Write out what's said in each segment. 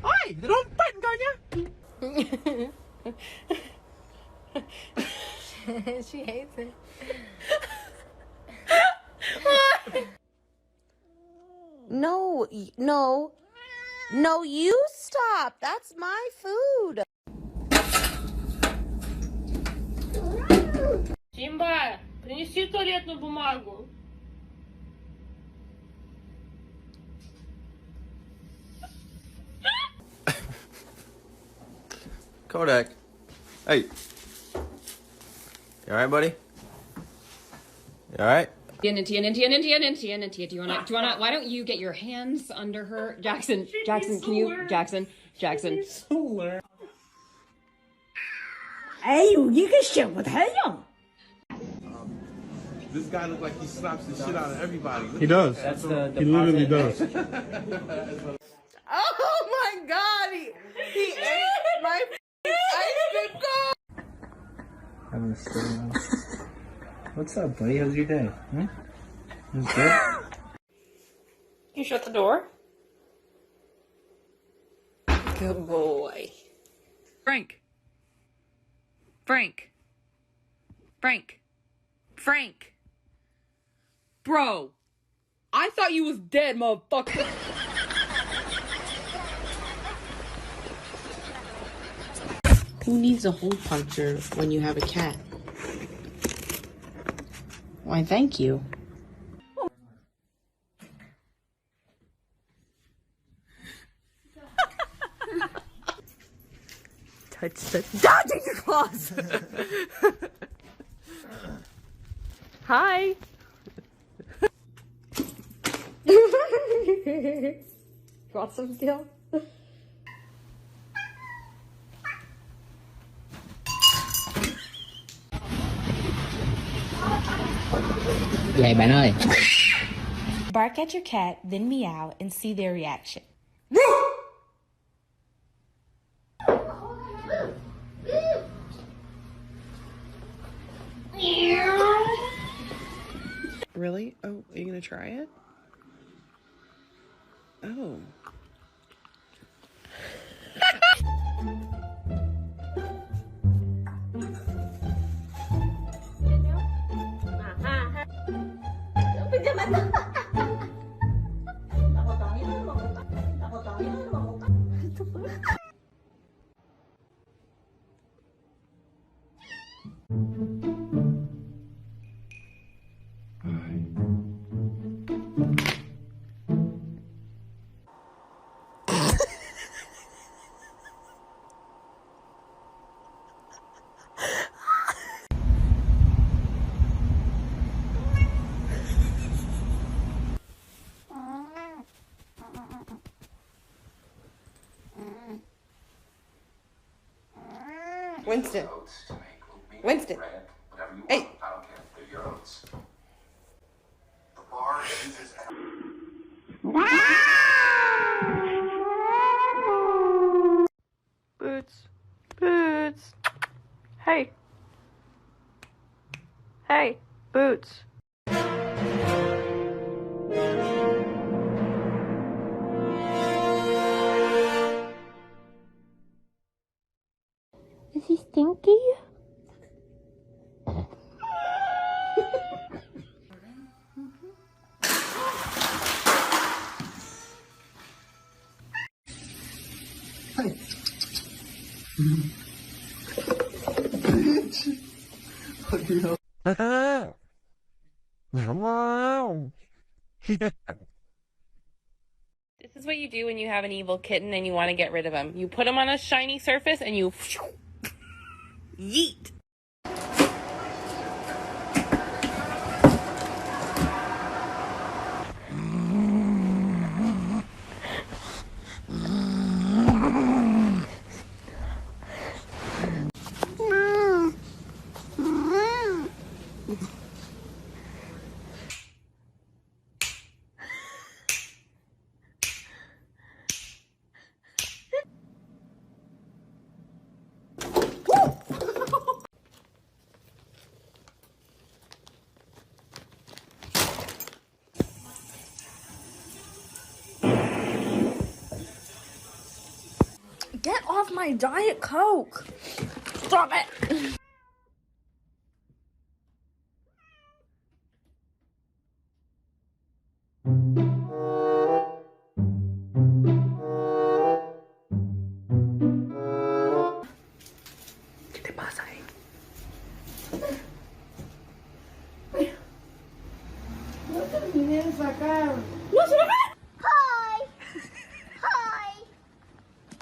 Oi, rompan kau nya. She hates it. No, no. No, you stop. That's my food. Симба, принеси туалетную бумагу. Kodak. Hey. You alright, buddy? You alright? Do you wanna, why don't you get your hands under her? Jackson, can you, Jackson. 哎呦，一个小太阳。 This guy looks like he slaps the shit out of everybody. He does. He literally does. Oh my God! He ate my ice cream cone. Having a story. What's up, buddy? How's your day? Hmm? It was good? You shut the door. Good boy. Frank. Bro, I thought you was dead, motherfucker. Who needs a hole puncher when you have a cat? Why, thank you. Touch the dodging your claws. Hi. Want some still? Vậy bạn ơi. Bark at your cat, then meow and see their reaction. Really? Oh, are you gonna try it? Oh. Winston. Winston. Hey. Boots. Boots. Hey. Hey. Boots. Is he stinky? This is what you do when you have an evil kitten and you want to get rid of him. You put him on a shiny surface and you yeet. off my Diet Coke. Stop it. ¿Qué te pasa, No terminé de sacar. ¡No se me ve! Hi. Hi.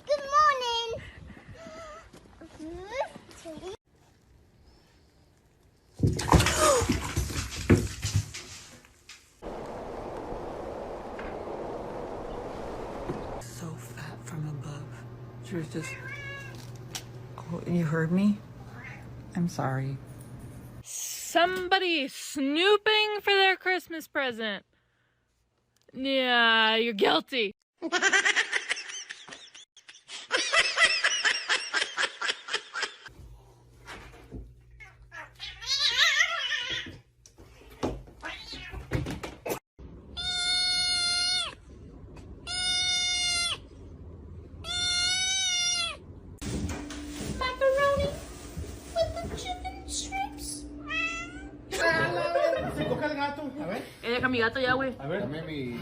Good morning. So fat from above. She was just. Oh, you heard me? I'm sorry. Somebody snooping for their Christmas present. Yeah, you're guilty. Macaroni with the chicken strips. Se coge el gato. A ver. Deja mi gato ya, güey. A ver. Dame mi.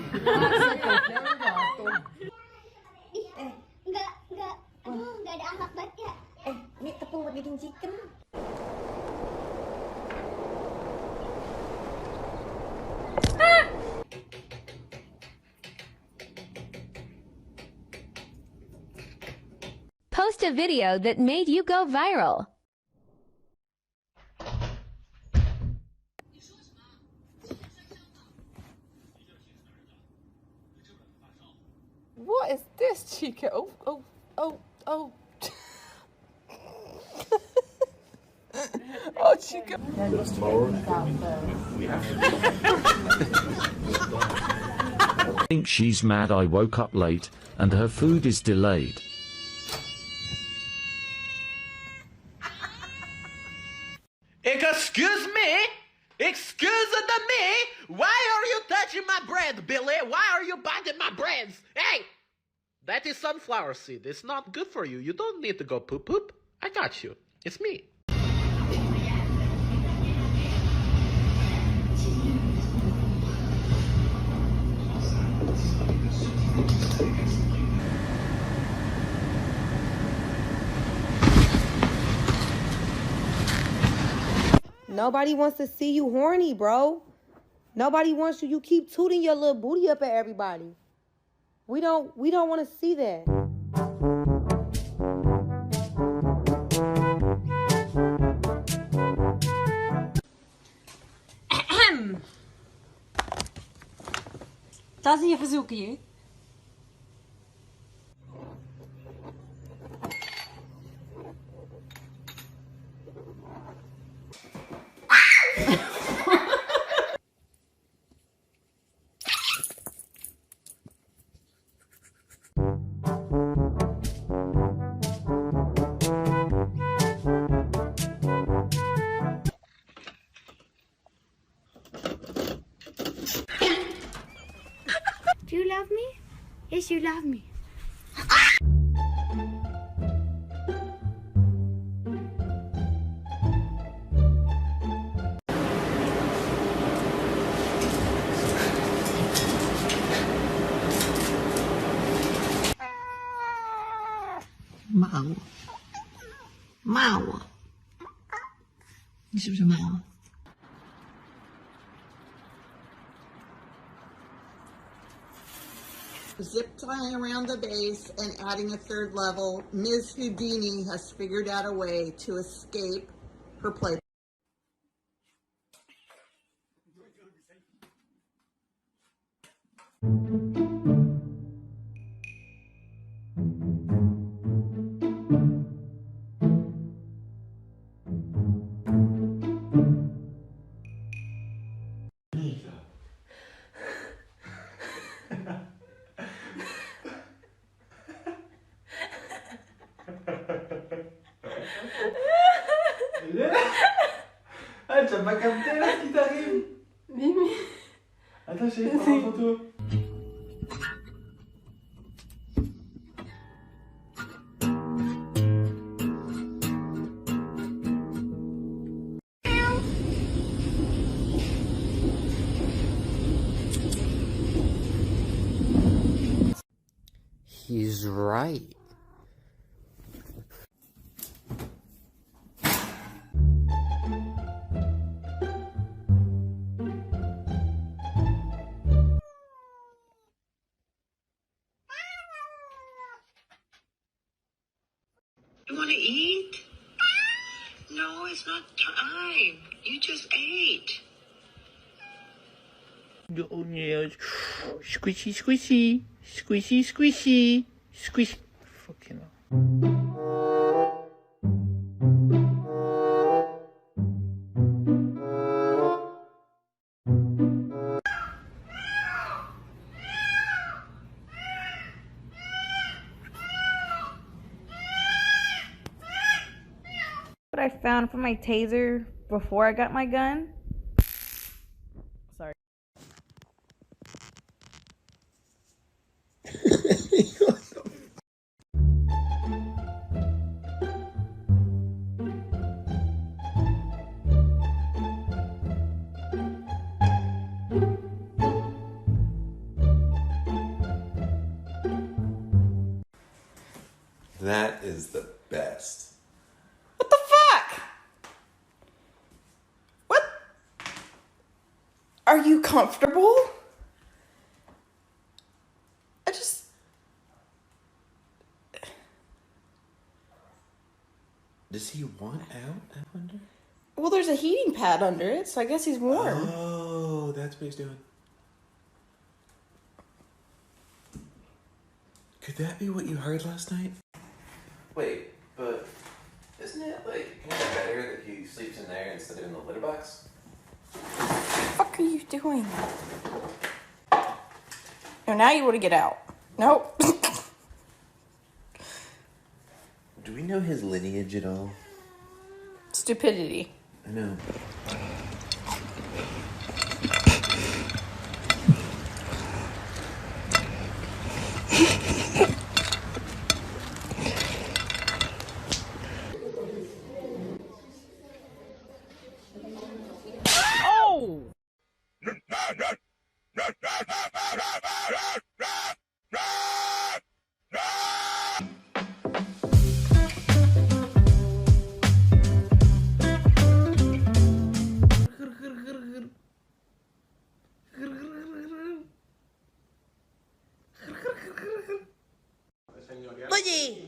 Enggak ada anak banget ya. Ini tepung buat bikin chicken. Post a video that made you go viral. What is this, Chica? Oh. Oh, Chica. I think she's mad I woke up late, and her food is delayed. Excuse me? Excuse me? Why are you touching my bread, Billy? Why are you biting my breads? Hey! That is sunflower seed. It's not good for you. You don't need to go poop poop. I got you. It's me. Nobody wants to see you horny, bro. Nobody wants you. You keep tooting your little booty up at everybody. We don't want to see that. Estás aí a fazer o quê? Do you love me? Yes, you love me. Mau. Mau. 你是不是猫啊？ Zip tying around the base and adding a third level, Ms. Houdini has figured out a way to escape her play. Ah, t'as pas capté là ce qui t'arrive? Mimi. Attends, chérie, prends en photo. He's right. You want to eat? No, it's not time. You just ate. Oh, nails. Squishy, squishy. Squishy, squishy. Squish. Fucking hell. What I found for my taser before I got my gun. Sorry. That is the best. What the fuck? What? Are you comfortable? Does he want out, I wonder? Well, there's a heating pad under it, so I guess he's warm. Oh, that's what he's doing. Could that be what you heard last night? Wait, but isn't it like kind of better that he sleeps in there instead of in the litter box? What the fuck are you doing? No, now you want to get out. Nope. Do we know his lineage at all? Stupidity. I know. Oh! Oye.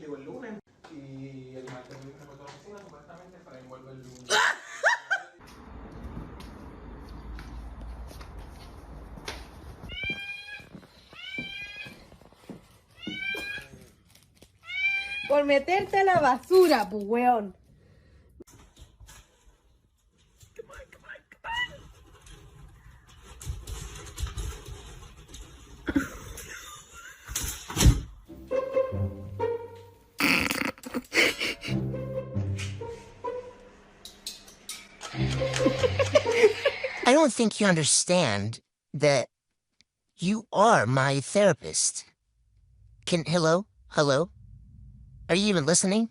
Por meterte a la basura, pues, weón. I don't think you understand that you are my therapist. Hello? Hello? Are you even listening?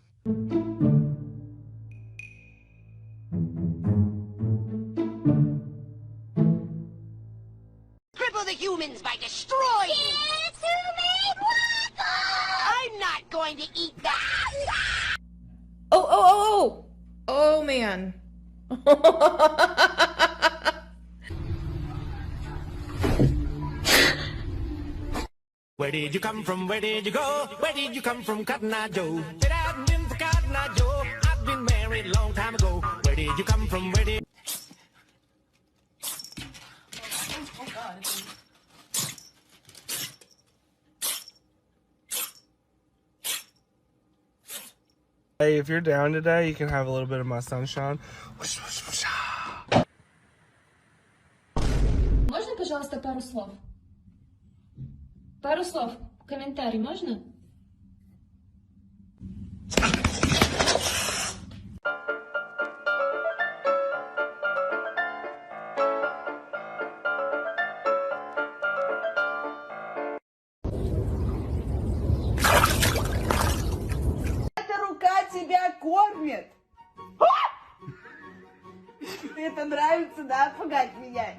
Cripple the humans by destroying. It's who made waffles. I'm not going to eat that. Oh, man. Where did you come from? Where did you go? Where did you come from, Cotton Eye Joe? It hadn't been for Cotton Eye Joe. I've been married a long time ago. Where did you come from? Where did... Hey, if you're down today, you can have a little bit of my sunshine. Можно, пожалуйста, пару слов? Пару слов. Комментарий можно? Эта рука тебя кормит. Тебе это нравится, да, пугать меня?